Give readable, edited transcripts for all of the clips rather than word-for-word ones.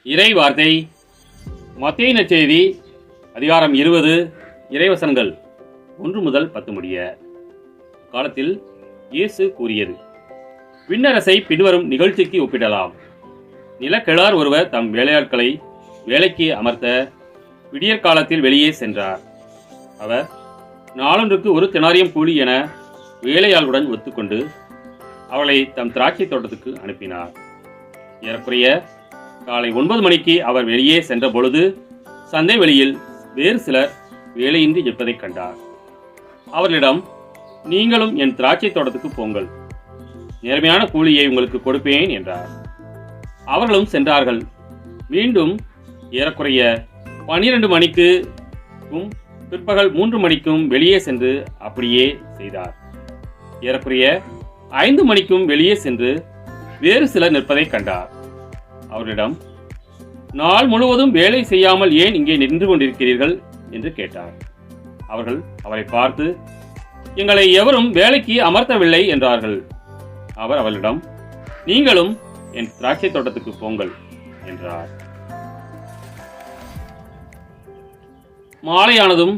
இறை வார்த்தை மத்தேயு நற்செய்தி அதிகாரம் 20 இறைவசனங்கள் 1 முதல் 10 முடிய. காலத்தில் இயேசு கூறியது: விண்ணரசை பின்வரும் நிகழ்ச்சிக்கு ஒப்பிடலாம். நிலக்கிழார் ஒருவர் தம் வேலையாட்களை வேலைக்கு அமர்த்த விடியற்காலத்தில் வெளியே சென்றார். அவர் நாளொன்றுக்கு 1 தெனாரியம் கூலி என வேலையாளுடன் ஒத்துக்கொண்டு அவளை தம் திராட்சை தோட்டத்துக்கு அனுப்பினார். ஏறக்குறைய காலை 9 மணிக்கு அவர் வெளியே சென்ற பொழுது சந்தை வெளியில் வேறு சிலர் வேலையின்றி இருப்பதைக் கண்டார். அவர்களிடம், நீங்களும் என் திராட்சை தோட்டத்துக்கு போங்கள், நேர்மையான கூலியை உங்களுக்கு கொடுப்பேன் என்றார். அவர்களும் சென்றார்கள். மீண்டும் ஏறக்குறைய 12 மணிக்கும் பிற்பகல் 3 மணிக்கும் வெளியே சென்று அப்படியே செய்தார். ஏறக்குறைய 5 மணிக்கும் வெளியே சென்று வேறு சிலர் நிற்பதைக் கண்டார். அவரிடம், நாள் முழுவதும் வேலை செய்யாமல் ஏன் இங்கே நின்று கொண்டிருக்கிறீர்கள் என்று கேட்டார். அவர்கள் அவரை பார்த்து, எங்களை எவரும் வேலைக்கு அமர்த்தவில்லை என்றார்கள். அவர் அவர்களிடம், நீங்களும் என் திராட்சை தோட்டத்துக்கு போங்கள் என்றார். மாலையானதும்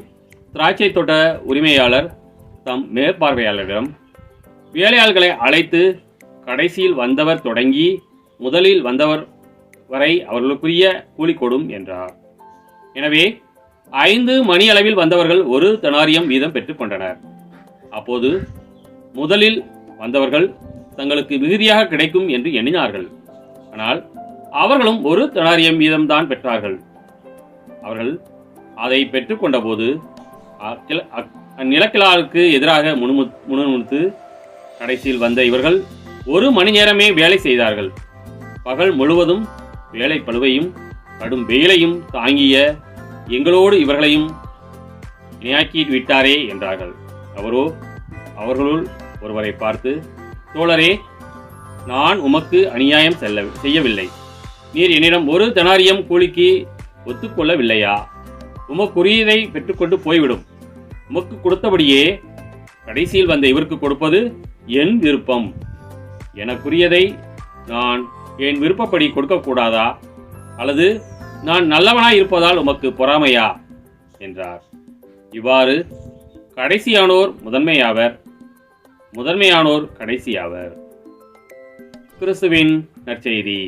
திராட்சை தோட்ட உரிமையாளர் தம் மேற்பார்வையாளரிடம், வேலையாள்களை அழைத்து கடைசியில் வந்தவர் தொடங்கி முதலில் வந்தவர் வரை அவர்களுக்குரிய கூலி கொடும் என்றார். எனவே 5 மணி அளவில் வந்தவர்கள் 1 தெனாரியம் வீதம் பெற்றுக் கொண்டனர். அப்போது முதலில் வந்தவர்கள் தங்களுக்கு மிகுதியாக கிடைக்கும் என்று எண்ணினார்கள். ஆனால் அவர்களும் 1 தெனாரியம் வீதம்தான் பெற்றார்கள். அவர்கள் அதை பெற்றுக்கொண்ட போது அந்நிலக்கிழாருக்கு எதிராக முணுமுணுத்து, கடைசியில் வந்த இவர்கள் 1 மணி நேரமே வேலை செய்தார்கள். பகல் முழுவதும் வேலை பளுவையும் கடும் வெயிலையும் தாங்கிய எங்களோடு இவர்களையும் இணையாக்கி விட்டாரே என்றார்கள். அவரோ அவர்களுள் ஒருவரை பார்த்து, தோழரே, நான் உமக்கு அநியாயம் செய்யவில்லை. நீர் என்னிடம் 1 தெனாரியம் கூலிக்கு ஒத்துக்கொள்ளவில்லையா? உமக்குரியதை பெற்றுக்கொண்டு போய்விடும். உமக்கு கொடுத்தபடியே கடைசியில் வந்த இவருக்கு கொடுப்பது என் விருப்பம். எனக்குரியதை நான் என் விருப்பப்படி கொடுக்கக்கூடாதா? அல்லது நான் நல்லவனாய் இருப்பதால் உமக்கு பொறாமையா என்றார். இவ்வாறு கடைசியானோர் முதன்மையாவர், முதன்மையானோர் கடைசியாவர். கிறிஸ்துவின் நற்செய்தி.